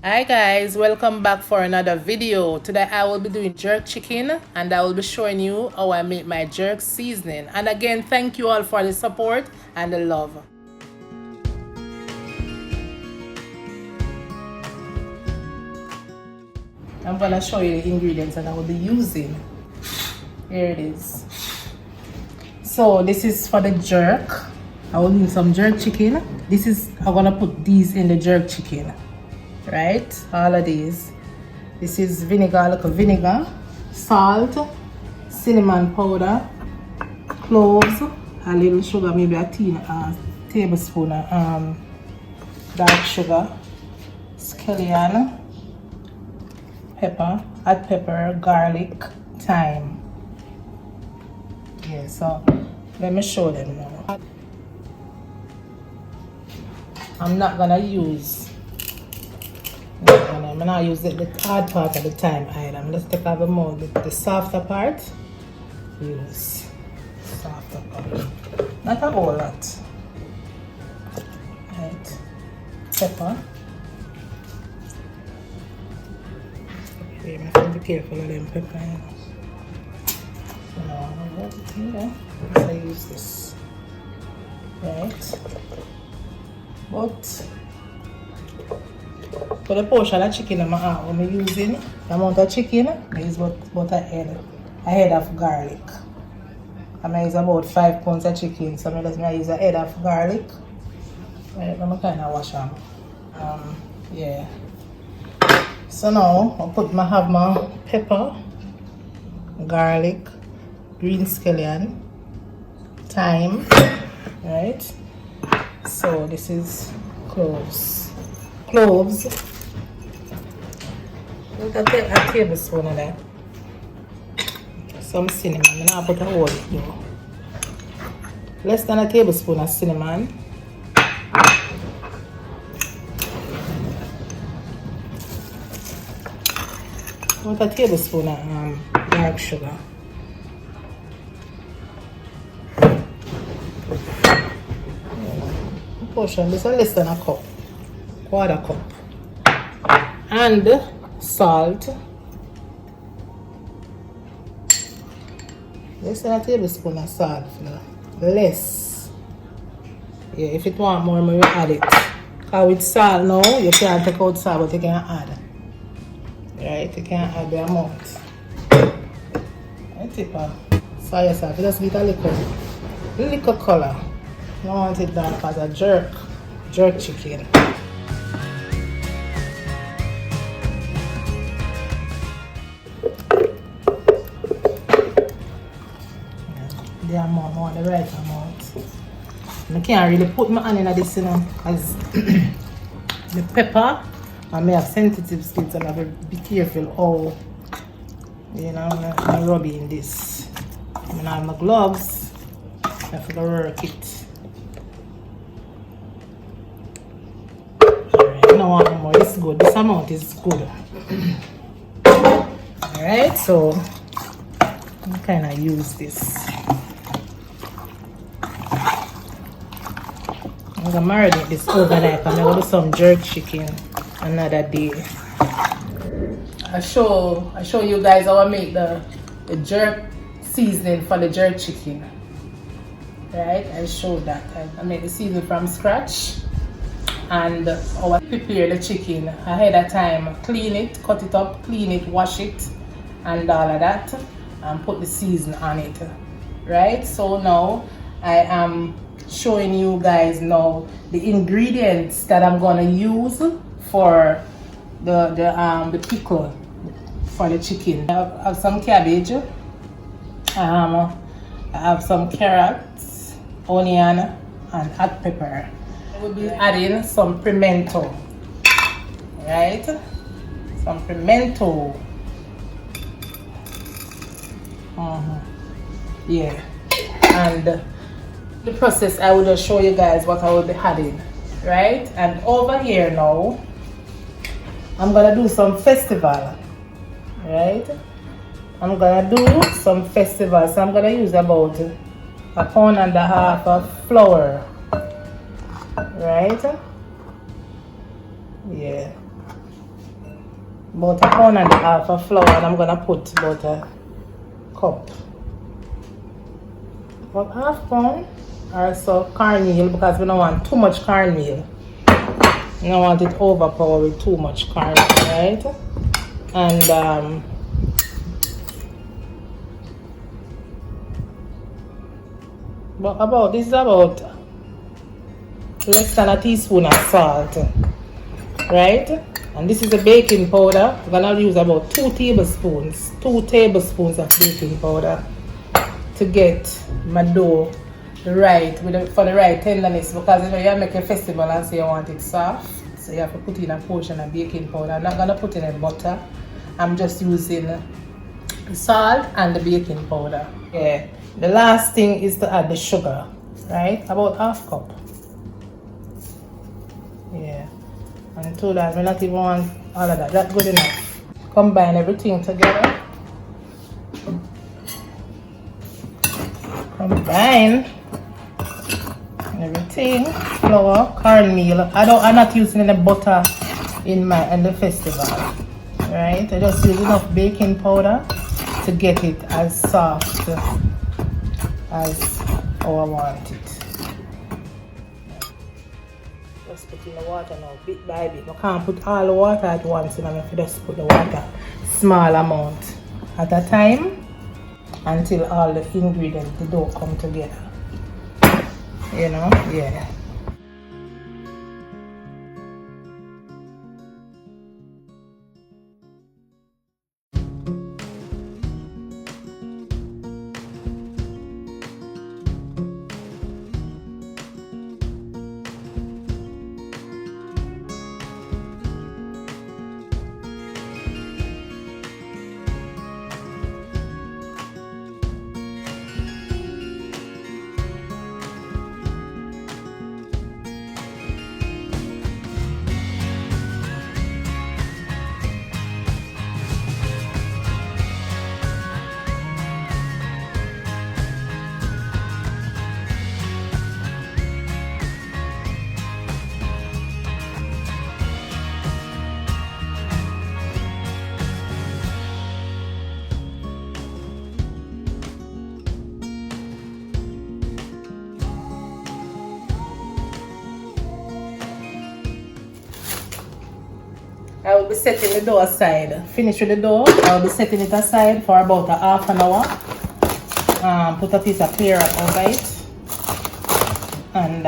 Hi guys, welcome back for another video. Today I will be doing jerk chicken and I will be showing you how I make my jerk seasoning. And again, thank you all for the support and the love. I'm gonna show you the ingredients that I will be using. Here it is. So this is for the jerk. I will use some jerk chicken. I'm gonna put these in the jerk chicken. Right, all of these. This is vinegar, like a vinegar, salt, cinnamon powder, cloves, a little sugar, maybe a tablespoon of dark sugar, scallion, pepper, hot pepper, garlic, thyme. Yeah, so let me show them now. I'm not gonna use I'm gonna use the hard part of the thyme item. Let's take out the mold, the softer part. Use softer part. Not a whole lot. Right. Pepper. Okay, I have to be careful of them pepper. So I use this. Right. But for the portion of chicken I'm using, the amount of chicken, I use about a head of garlic. I use about 5 pounds of chicken, so I use a head of garlic. Right, I'm kind of wash them. Yeah. So now I have my pepper, garlic, green scallion, thyme, right? So this is cloves. Look at a tablespoon of that. Some cinnamon. I'm gonna put a whole though. Less than a tablespoon of cinnamon. About a tablespoon of dark sugar. Portion. This is less than a cup. Quarter cup. And salt. Less than a tablespoon of salt. Less. Yeah, if you want more, you add it. Because with salt now, you can't take out salt, but you can add. Right? You can add the amount. I tip soy sauce. Just get a little color. You don't want it dark as a jerk chicken. The amount, I want the right amount. I can't really put my hand in this, because the pepper, I may have sensitive skin, so I have to be careful how, I'm rubbing this. When I have my gloves, I have to work it. Alright, I don't want more, it's good. This amount is good. Alright, so I kind of use this. I'm gonna marinate this overnight. I'm gonna do some jerk chicken another day. I show you guys how I make the jerk seasoning for the jerk chicken. Right? I showed that. I make the seasoning from scratch and how I prepare the chicken ahead of time. Clean it, cut it up, clean it, wash it, and all of that, and put the season on it. Right? So now I am showing you guys now the ingredients that I'm gonna use for the pickle for the chicken. I have some cabbage, I have some carrots, onion, and hot pepper. I will be adding some pimento, right? Some pimento. Yeah, and the process I will just show you guys what I will be adding, right? And over here now I'm gonna do some festival, right? I'm gonna do some festival, so I'm gonna use about 1.5 pounds of flour, right? Yeah, about a pound and a half of flour, and I'm gonna put about a cup, about half pound or so cornmeal, because we don't want too much cornmeal. We don't want it overpowered with too much cornmeal, right? And but this is about less than a teaspoon of salt, right? And this is a baking powder. I'm gonna use about 2 tablespoons of baking powder to get my dough right for the right tenderness, because you know you make a festival and say you want it soft, so you have to put in a portion of baking powder. I'm not gonna put in a butter. I'm just using the salt and the baking powder. Yeah. The last thing is to add the sugar, right? About half cup. Yeah. And to that, we not even want all of that. That's good enough. Combine everything together. Combine everything. Flour, cornmeal. I'm not using any butter in the festival, right? I just use enough baking powder to get it as soft as how I want it. Just put in the water now, bit by bit. I can't put all the water at once, and I have to just put the water small amount at a time until all the ingredients, the dough come together. You know, yeah. I will be setting the dough aside. Finish with the dough. I will be setting it aside for about a half an hour. Put a piece of clear over it. And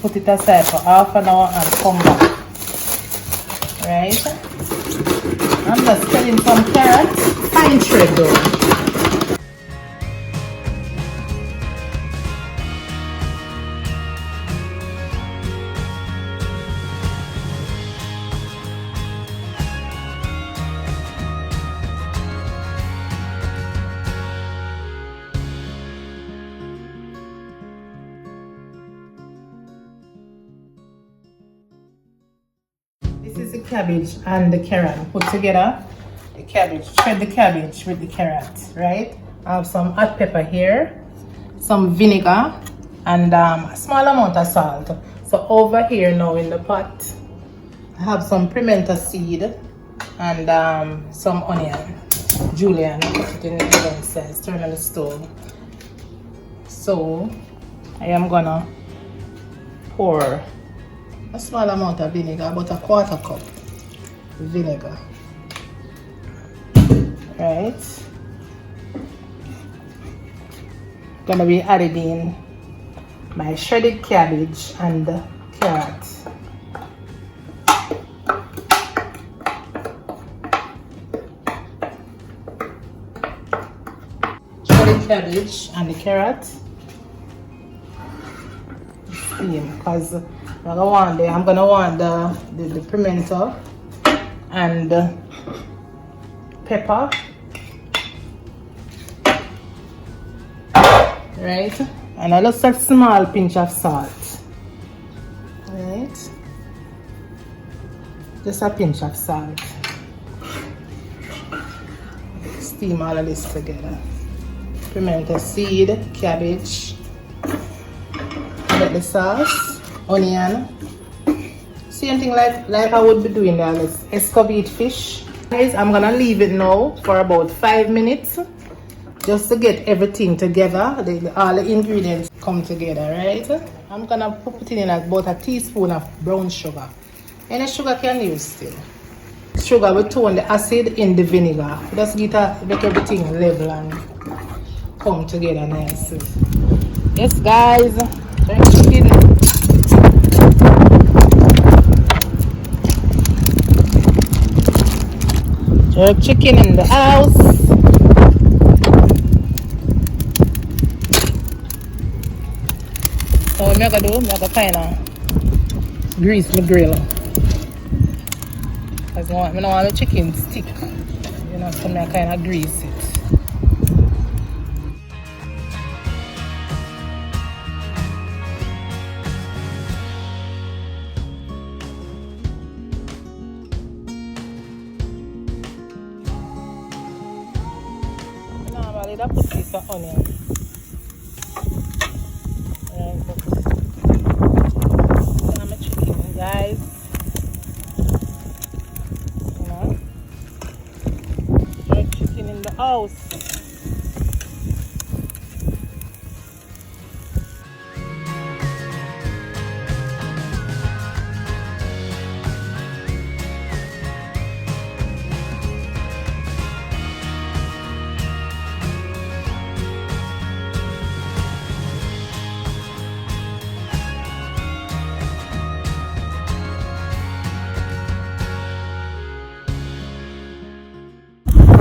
put it aside for half an hour and come back. Right? I'm just cutting some carrots. Fine shred though. This is the cabbage and the carrot put together. The cabbage, shred the cabbage with the carrot, right? I have some hot pepper here, some vinegar, and a small amount of salt. So over here now in the pot, I have some pimento seed and some onion. Julian, put it in the oven size, turn on the stove. So I am gonna pour a small amount of vinegar, about a quarter cup vinegar, right? Gonna be adding in my shredded cabbage and carrot. Shredded cabbage and the carrot. Steam, because I'm gonna want the pimento and pepper, right? And I just a small pinch of salt, right? Just a pinch of salt. Steam all of this together. Pimento seed, cabbage, get the sauce, onion, Same thing like I would be doing the escovite fish. Guys, I'm gonna leave it now for about 5 minutes just to get everything together. All the ingredients come together, right? I'm gonna put in about a teaspoon of brown sugar. Any sugar can use still. Sugar will tone the acid in the vinegar. Just make everything level and come together nicely. Yes, guys. Chicken. Jerk chicken in the house. So what I'm gonna do, I'm gonna kind of grease my grill. Because I don't want the chicken stick. You know, so I kind of grease it. Normally, I put a piece of onion. My chicken, guys. You know, jerk chicken in the house.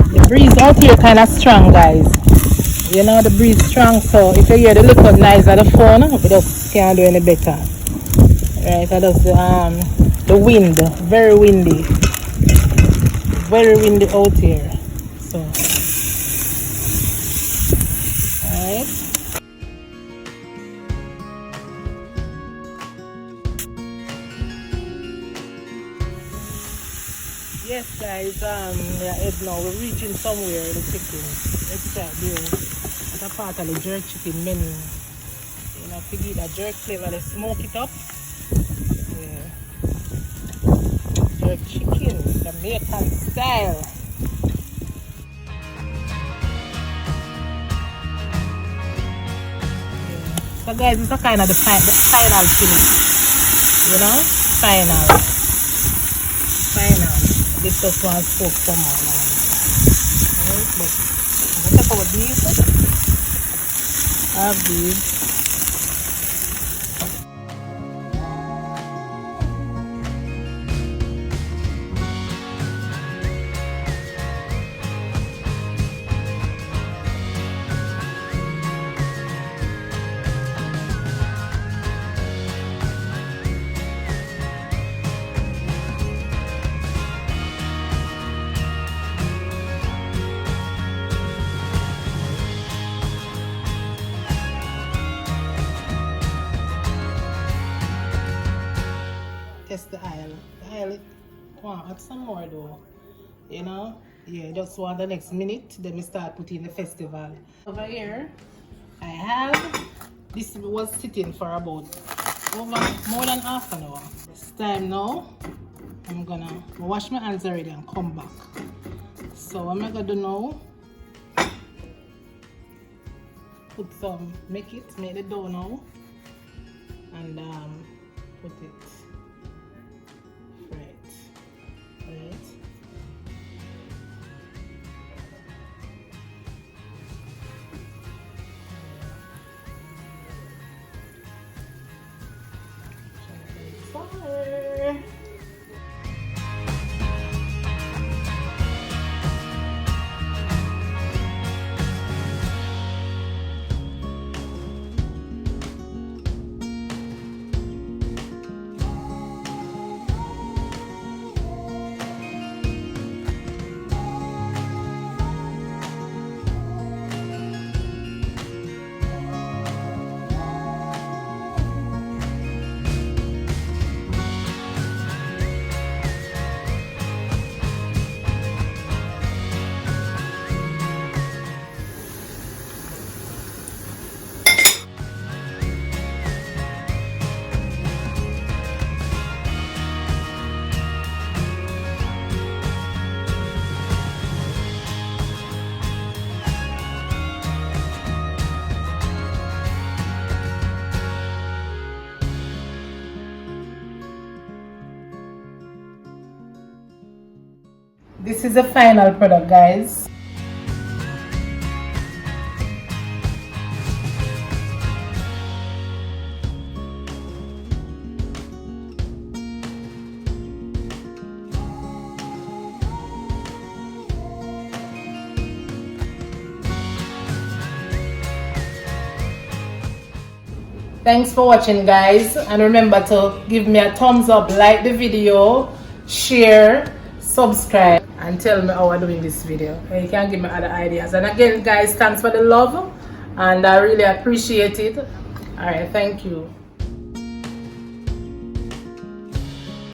The breeze out here kind of strong, guys. You know, the breeze strong, so if you hear the little noise of the phone, we just can't do any better. Right, that is the wind, very windy out here. So, alright. Yes, guys, now we're reaching somewhere with the chicken. Let's try there. That's a part of the jerk chicken menu. You know, to get a jerk flavor, let's smoke it up. Yeah. Jerk chicken, Jamaican style. Yeah. So guys, it's a kind of the final finish. You know? Final. This just one spoke some more now. Right, but I'm gonna talk about these. I have these. Test the aisle. The aisle, wow, add some more though. You know? Yeah, just want the next minute, then we start putting the festival. Over here, I have, this was sitting for about more than half an hour. It's time now. I'm gonna wash my hands already and come back. So what I'm gonna do now, make the dough now, and put it. Right. Fire. This is the final product, guys. Thanks for watching, guys, and remember to give me a thumbs up, like the video, share, subscribe, and tell me how I'm doing this video. And you can give me other ideas. And again, guys, thanks for the love, and I really appreciate it. All right, thank you.